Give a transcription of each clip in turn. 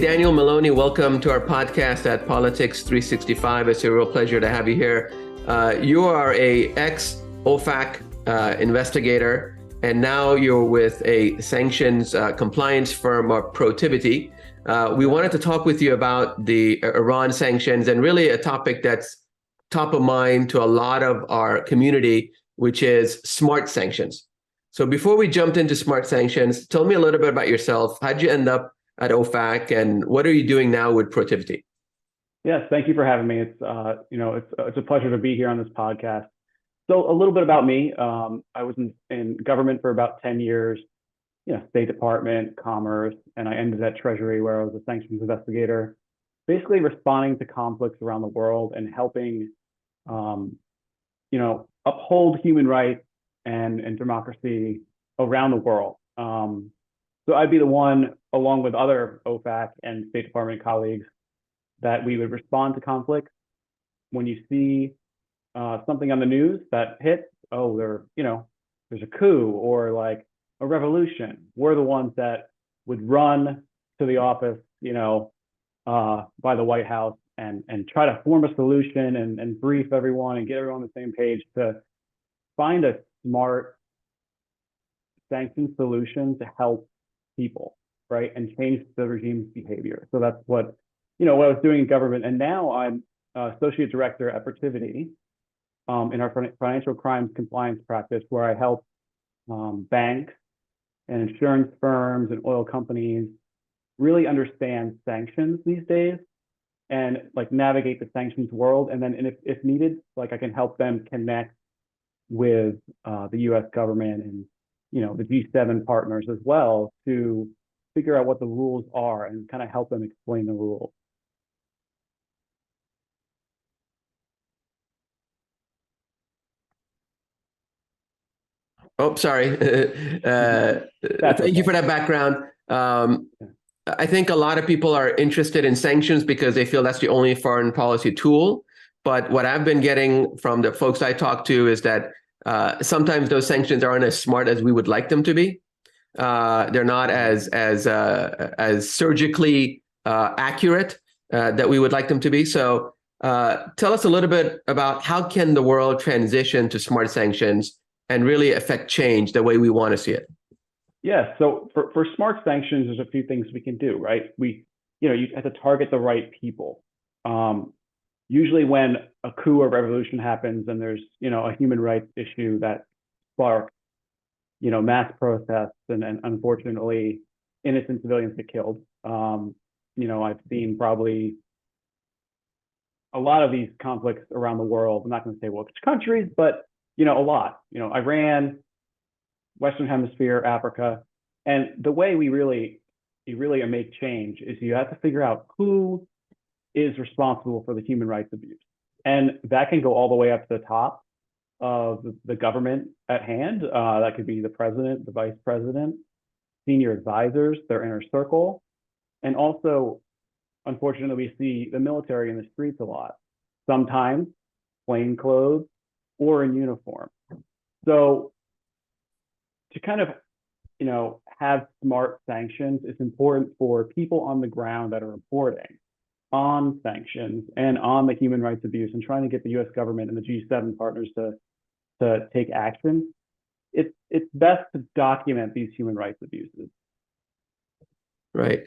Daniel Maloney, welcome to our podcast at Politics 365. It's a real pleasure to have you here. You are a ex-OFAC investigator, and now you're with a sanctions compliance firm, Protiviti. We wanted to talk with you about the Iran sanctions, and really a topic that's top of mind to a lot of our community, which is smart sanctions. So before we jumped into smart sanctions, tell me a little bit about yourself. How'd you end up at OFAC, and what are you doing now with Protiviti? Yes, thank you for having me. It's a pleasure to be here on this podcast. So a little bit about me. I was in government for about 10 years, State Department, Commerce, and I ended at Treasury where I was a sanctions investigator, basically responding to conflicts around the world and helping, uphold human rights and democracy around the world. So I'd be the one, along with other OFAC and State Department colleagues, that we would respond to conflicts. When you see something on the news that hits, there's a coup or like a revolution, we're the ones that would run to the office, by the White House and try to form a solution and brief everyone and get everyone on the same page to find a smart sanction solution to help people, right, and change the regime's behavior. So that's what I was doing in government, and now I'm associate director at Protiviti in our financial crimes compliance practice, where I help banks and insurance firms and oil companies really understand sanctions these days and like navigate the sanctions world, and then if needed, like I can help them connect with the U.S. government and the G7 partners as well to figure out what the rules are and kind of help them explain the rules. Oh, sorry. Thank you for that background. I think a lot of people are interested in sanctions because they feel that's the only foreign policy tool. But what I've been getting from the folks I talk to is that sometimes those sanctions aren't as smart as we would like them to be. They're not as surgically accurate that we would like them to be. So tell us a little bit about how can the world transition to smart sanctions and really affect change the way we want to see it. Yeah, so for smart sanctions, there's a few things we can do, right? You have to target the right people. Usually when a coup or revolution happens and there's, a human rights issue that sparks, mass protests and unfortunately innocent civilians get killed. I've seen probably a lot of these conflicts around the world. I'm not going to say which countries, but, a lot, Iran, Western Hemisphere, Africa. And the way you really make change is you have to figure out who is responsible for the human rights abuse. And that can go all the way up to the top of the government at hand. That could be the president, the vice president, senior advisors, their inner circle. And also, unfortunately, we see the military in the streets a lot, sometimes plain clothes or in uniform. So to kind of, have smart sanctions, it's important for people on the ground that are reporting on sanctions and on the human rights abuse and trying to get the U.S. government and the G7 partners to take action. It's best to document these human rights abuses. Right.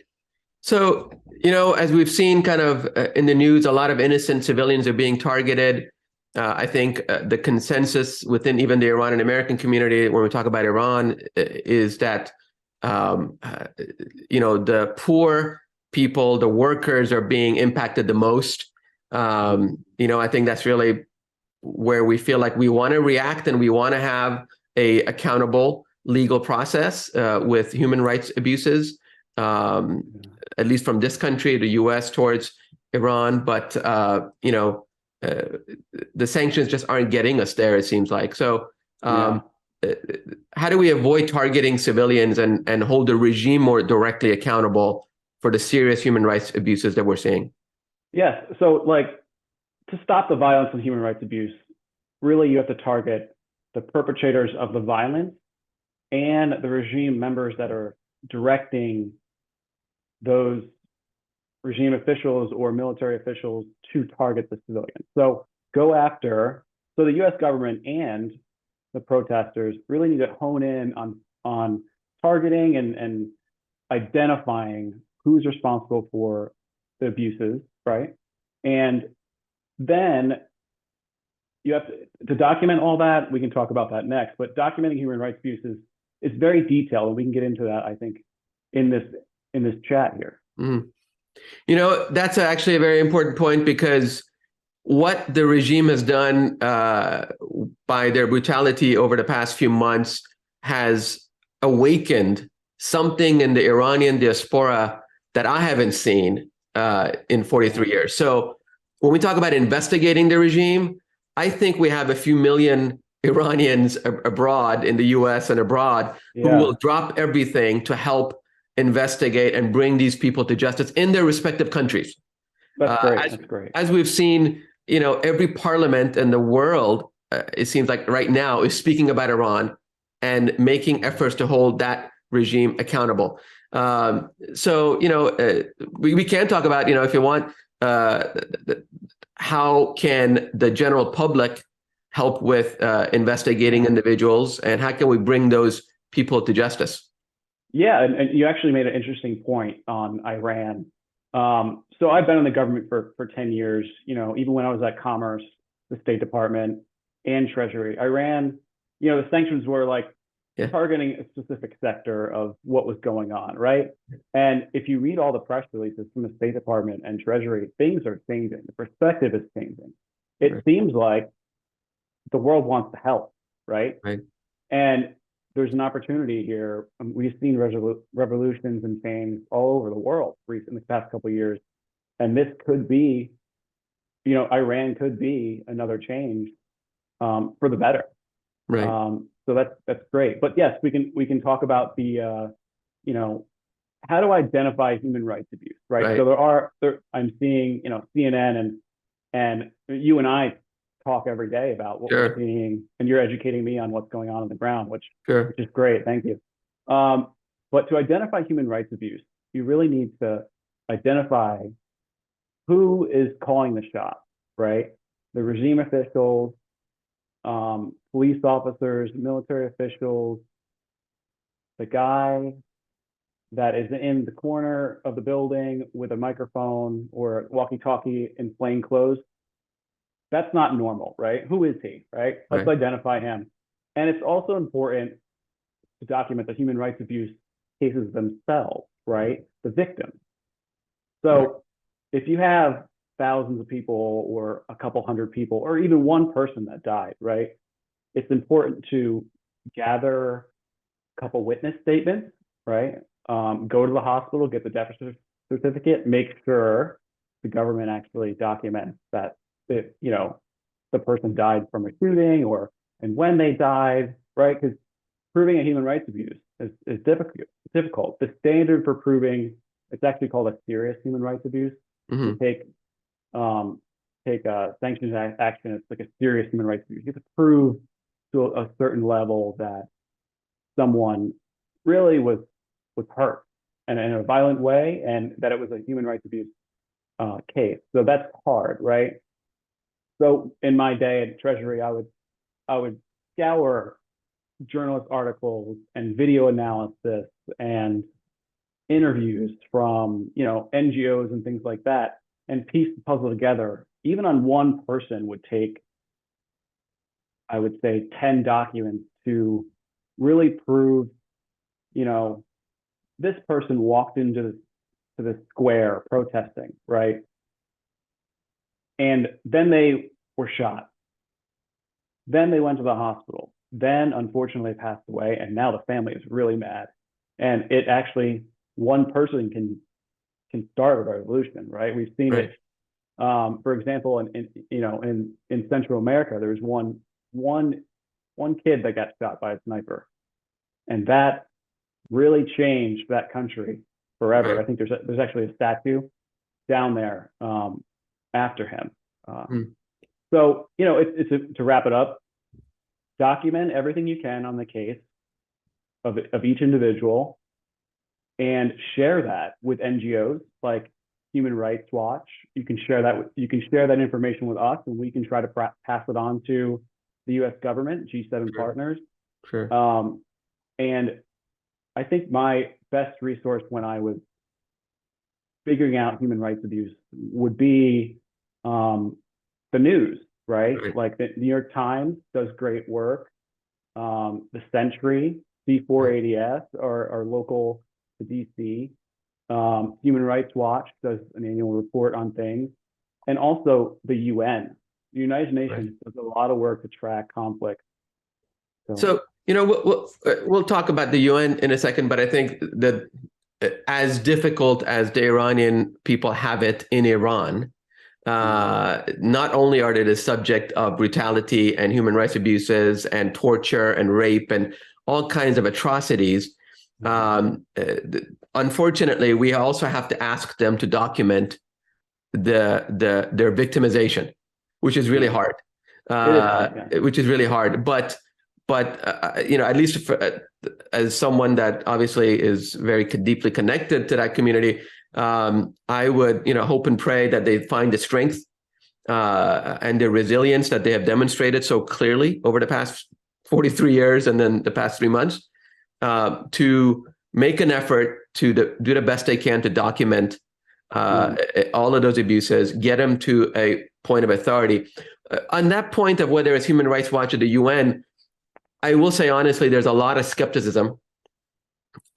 So, as we've seen kind of in the news, a lot of innocent civilians are being targeted. I think the consensus within even the Iranian American community, when we talk about Iran, is that, the poor people, the workers are being impacted the most. I think that's really where we feel like we want to react and we want to have a accountable legal process with human rights abuses, at least from this country, the U.S. towards Iran. But, the sanctions just aren't getting us there, it seems like. So how do we avoid targeting civilians and hold the regime more directly accountable for the serious human rights abuses that we're seeing? Yes. So to stop the violence and human rights abuse, really you have to target the perpetrators of the violence and the regime members that are directing those regime officials or military officials to target the civilians. So go after, so the US government and the protesters really need to hone in on targeting and identifying who's responsible for the abuses, right? And then you have to document all that. We can talk about that next, but documenting human rights abuses is very detailed, and we can get into that, I think, in this chat here. Mm. You know, that's actually a very important point, because what the regime has done by their brutality over the past few months has awakened something in the Iranian diaspora that I haven't seen in 43 years. So when we talk about investigating the regime, I think we have a few million Iranians abroad, in the US and abroad, who will drop everything to help investigate and bring these people to justice in their respective countries. That's great. That's great. As we've seen, you know, every parliament in the world, it seems like right now, is speaking about Iran and making efforts to hold that regime accountable. So, you know, we can talk about, you know, if you want, how can the general public help with investigating individuals, and how can we bring those people to justice? Yeah, and you actually made an interesting point on Iran. So I've been in the government for 10 years, you know, even when I was at Commerce, the State Department, and Treasury. Iran, you know, the sanctions were like targeting a specific sector of what was going on, right? And if you read all the press releases from the State Department and Treasury, things are changing. The perspective is changing. It seems like the world wants to help, right? And there's an opportunity here. We've seen revolutions and change all over the world in the past couple of years. And this could be, you know, Iran could be another change for the better. So that's great. But yes, we can talk about the, you know, how to identify human rights abuse, right? So I'm seeing, you know, CNN and you and I talk every day about what we're seeing, and you're educating me on what's going on the ground, which is great. Thank you. But to identify human rights abuse, you really need to identify who is calling the shots, right? The regime officials, police officers, military officials, the guy that is in the corner of the building with a microphone or walkie-talkie in plain clothes. That's not normal, right? Who is he, right? Let's identify him. And it's also important to document the human rights abuse cases themselves, right? The victims. So if you have thousands of people or a couple hundred people or even one person that died, right? It's important to gather a couple witness statements, right? Go to the hospital, get the death certificate, make sure the government actually documents that you know, the person died from a shooting and when they died, right? Because proving a human rights abuse is difficult. The standard for proving, it's actually called a serious human rights abuse. To take a sanctions action, it's like a serious human rights abuse. You have to prove to a certain level that someone really was hurt and in a violent way, and that it was a human rights abuse case. So that's hard, right? So in my day at Treasury, I would scour journalist articles and video analysis and interviews from, you know, NGOs and things like that, and piece the puzzle together. Even on one person would take, I would say, 10 documents to really prove, you know, this person walked into the square protesting, right? And then they were shot. Then they went to the hospital. Then, unfortunately, passed away. And now the family is really mad. And it actually, one person can start a revolution, right? We've seen it. For example, in Central America, there was one kid that got shot by a sniper, and that really changed that country forever. I think there's actually a statue down there after him. So, you know, it's to wrap it up, document everything you can on the case of each individual and share that with NGOs. Like, Human Rights Watch. You can share that information with us, and we can try to pass it on to the U.S. government, G7 partners. Sure. And I think my best resource when I was figuring out human rights abuse would be the news, right? Like the New York Times does great work. The Century, C4ADS, are local to DC. Human Rights Watch does an annual report on things. And also the UN. The United Nations does a lot of work to track conflict. So we'll talk about the UN in a second, but I think that as difficult as the Iranian people have it in Iran, not only are they the subject of brutality and human rights abuses and torture and rape and all kinds of atrocities, unfortunately, we also have to ask them to document their victimization, which is really hard. Which is really hard. But at least as someone that obviously is very deeply connected to that community, I would, hope and pray that they find the strength and the resilience that they have demonstrated so clearly over the past 43 years and then the past 3 months to make an effort to do the best they can to document all of those abuses, get them to a point of authority. On that point of whether it's Human Rights Watch or the UN, I will say honestly, there's a lot of skepticism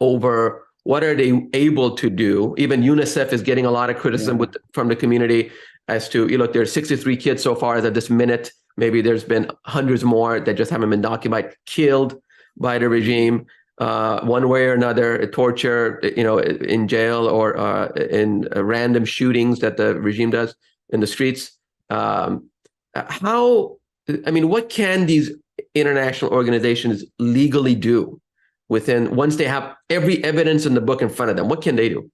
over what are they able to do. Even UNICEF is getting a lot of criticism from the community as to, look, there's 63 kids so far as of this minute. Maybe there's been hundreds more that just haven't been documented, killed by the regime one way or another, torture, in jail or in random shootings that the regime does in the streets. What can these international organizations legally do once they have every evidence in the book in front of them? What can they do?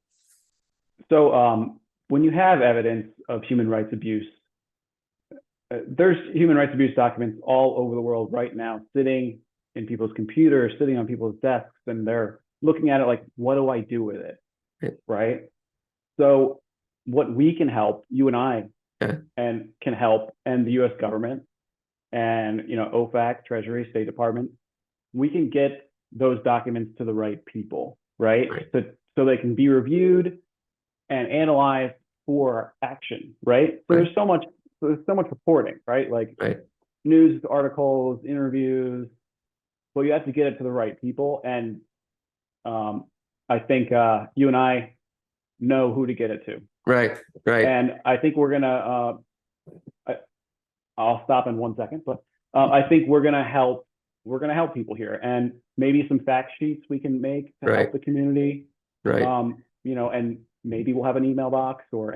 So when you have evidence of human rights abuse, there's human rights abuse documents all over the world right now, sitting in people's computers, sitting on people's desks, and they're looking at it like, what do I do with it? Right? So what we can help, you and I, and can help, and the U.S. government, and OFAC, Treasury, State Department, we can get those documents to the right people, right? So they can be reviewed and analyzed for action, right? So there's so much reporting, right? Like news articles, interviews, but you have to get it to the right people. And I think you and I know who to get it to. Right. And I think we're gonna. I'll stop in 1 second, but I think we're gonna help. We're gonna help people here, and maybe some fact sheets we can make to help the community. And maybe we'll have an email box, or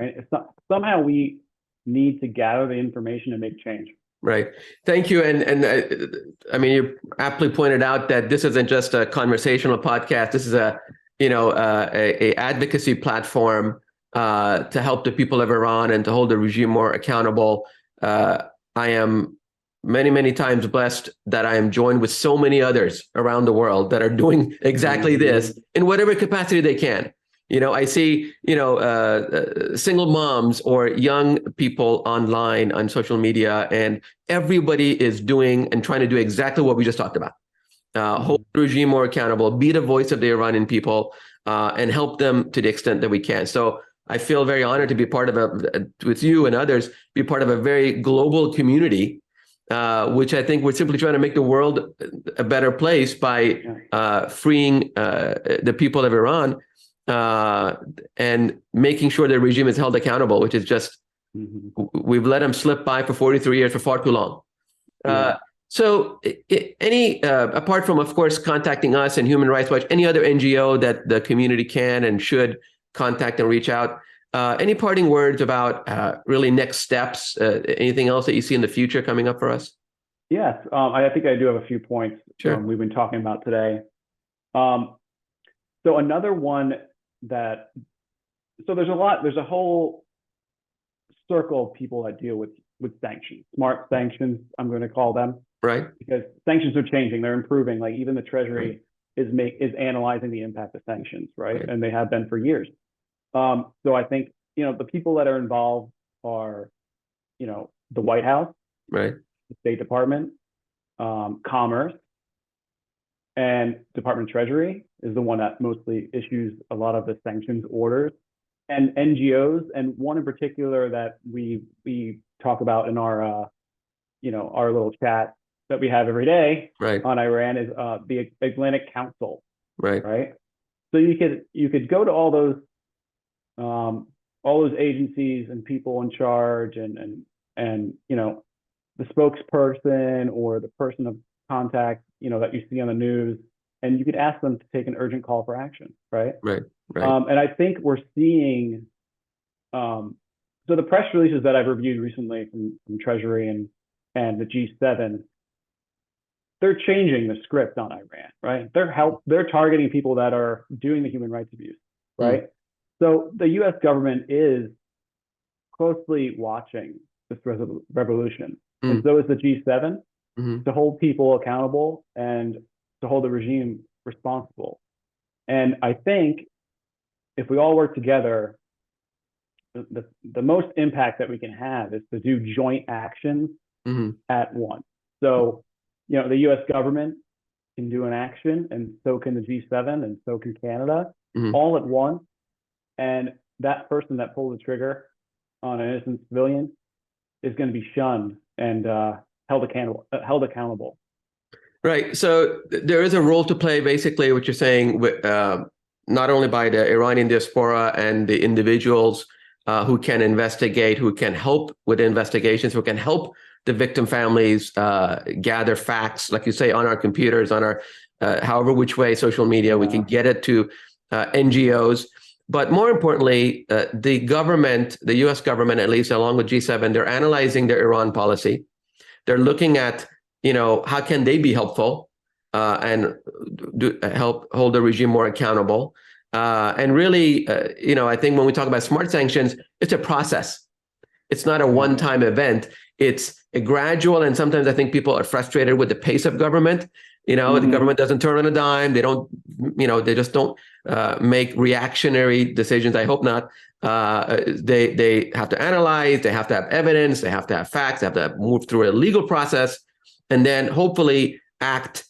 somehow we need to gather the information and make change. Right. Thank you. And you aptly pointed out that this isn't just a conversational podcast. This is a advocacy platform to help the people of Iran and to hold the regime more accountable. I am many, many times blessed that I am joined with so many others around the world that are doing exactly this in whatever capacity they can. I see, single moms or young people online on social media, and everybody is doing and trying to do exactly what we just talked about. Hold the regime more accountable, be the voice of the Iranian people, and help them to the extent that we can. So I feel very honored to be part of with you and others, be part of a very global community, which I think we're simply trying to make the world a better place by freeing the people of Iran. And making sure the regime is held accountable, which is just, we've let them slip by for 43 years for far too long. So apart from, of course, contacting us and Human Rights Watch, any other NGO that the community can and should contact and reach out, any parting words about really next steps, anything else that you see in the future coming up for us? Yes, I think I do have a few points we've been talking about today. So another one there's a whole circle of people that deal with sanctions, smart sanctions, I'm going to call them. Right. Because sanctions are changing, they're improving. Like even the Treasury is analyzing the impact of sanctions, right? And they have been for years. So I think the people that are involved are, the White House, Right. the State Department, Commerce, and Department of Treasury is the one that mostly issues a lot of the sanctions orders, and NGOs, and one in particular that we talk about in our our little chat that we have every day Right. on Iran is the Atlantic Council, Right. right? So you could go to all those agencies and people in charge, and the spokesperson or the person of contact that you see on the news, and you could ask them to take an urgent call for action, right? Right. Right. And I think we're seeing so the press releases that I've reviewed recently from Treasury and the G7, they're changing the script on Iran, right? They're targeting people that are doing the human rights abuse, right? So the U.S. government is closely watching this revolution, and so is the G7, to hold people accountable and to hold the regime responsible. And I think if we all work together, the most impact that we can have is to do joint actions at once. So, the U.S. government can do an action, and so can the G7, and so can Canada, all at once. And that person that pulled the trigger on an innocent civilian is going to be shunned and held accountable. Right. So there is a role to play, basically, what you're saying, not only by the Iranian diaspora and the individuals who can investigate, who can help with investigations, who can help the victim families gather facts, like you say, on our computers, on our however which way, social media, we can get it to NGOs. But more importantly, the government, the U.S. government, at least along with G7, they're analyzing their Iran policy. They're looking at, how can they be helpful and help hold the regime more accountable. And really, I think when we talk about smart sanctions, it's a process. It's not a one-time event. It's a gradual, and sometimes I think people are frustrated with the pace of government. The government doesn't turn on a dime. They don't, they just don't make reactionary decisions. I hope not. They have to analyze. They have to have evidence. They have to have facts. They have to move through a legal process, and then hopefully act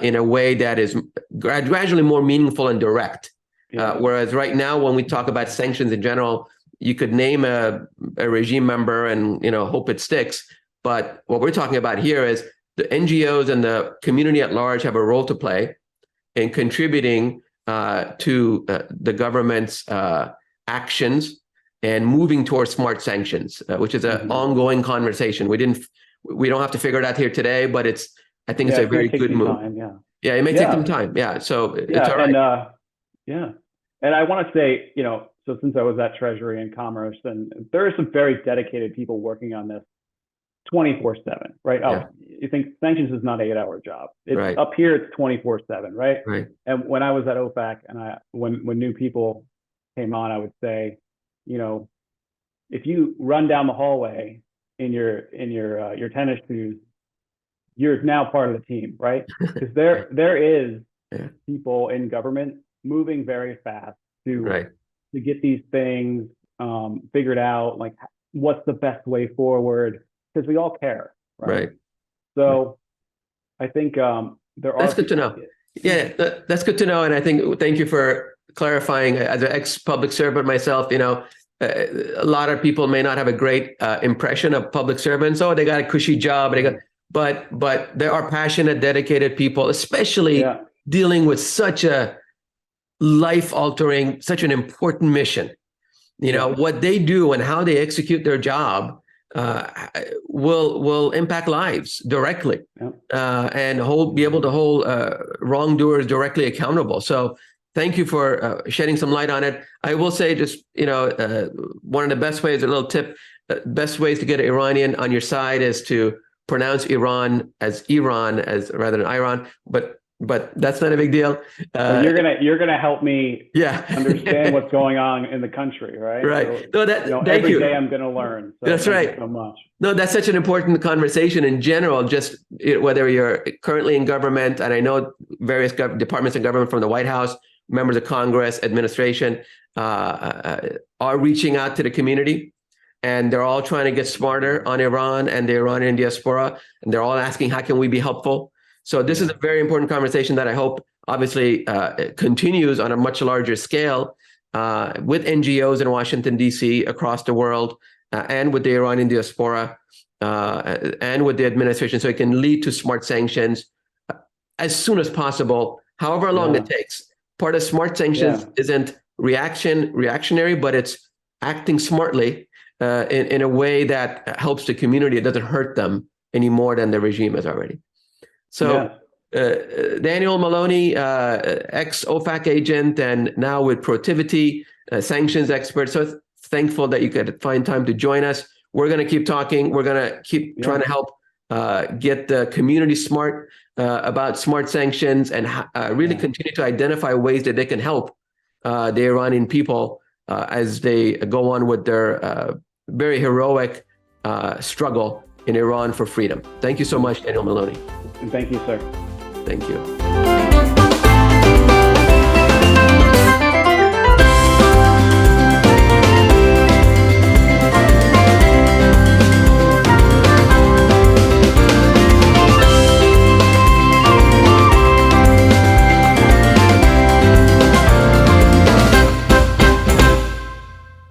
in a way that is gradually more meaningful and direct. Whereas right now, when we talk about sanctions in general, you could name a regime member and hope it sticks. But what we're talking about here is the NGOs and the community at large have a role to play in contributing to the government's actions and moving towards smart sanctions, which is an ongoing conversation. We don't have to figure it out here today, but I think it's a very good move. Time, it may take some time. So it's all right. And I want to say, so since I was at Treasury and Commerce, and there are some very dedicated people working on this 24/7, right? You think sanctions is not an 8-hour job. It's up here, it's 24/7, right? Right. And when I was at OFAC, and when new people came on, I would say, if you run down the hallway in your tennis shoes, you're now part of the team, right? Because there is people in government moving very fast to get these things figured out, like what's the best way forward, because we all care, right? So I think that's good to know. Yeah, that's good to know. And I think, thank you for clarifying. As an ex-public servant myself, a lot of people may not have a great impression of public servants. Oh, they got a cushy job. But there are passionate, dedicated people, especially dealing with such a life-altering, such an important mission. What they do and how they execute their job will impact lives directly, and be able to hold wrongdoers directly accountable. So thank you for shedding some light on it. I will say, just one of the best ways, a little tip, best ways to get an Iranian on your side is to pronounce Iran as rather than Iran, but that's not a big deal. So you're gonna help me understand what's going on in the country, right? Right. So, thank every you. day I'm gonna learn. So that's right. Thank you so much. No, that's such an important conversation in general, just whether you're currently in government, and I know various departments of government, from the White House, members of Congress, administration, are reaching out to the community, and they're all trying to get smarter on Iran and the Iranian diaspora, and they're all asking, how can we be helpful? So this is a very important conversation that I hope obviously continues on a much larger scale with NGOs in Washington, D.C., across the world, and with the Iranian diaspora and with the administration, so it can lead to smart sanctions as soon as possible, however long it takes. Part of smart sanctions isn't reactionary, but it's acting smartly in a way that helps the community. It doesn't hurt them any more than the regime has already. So Daniel Maloney, ex-OFAC agent, and now with Protiviti, sanctions expert. So thankful that you could find time to join us. We're going to keep talking. We're going to keep trying to help get the community smart about smart sanctions, and really continue to identify ways that they can help the Iranian people as they go on with their very heroic struggle in Iran for freedom. Thank you so much, Daniel Maloney. And thank you, sir. Thank you.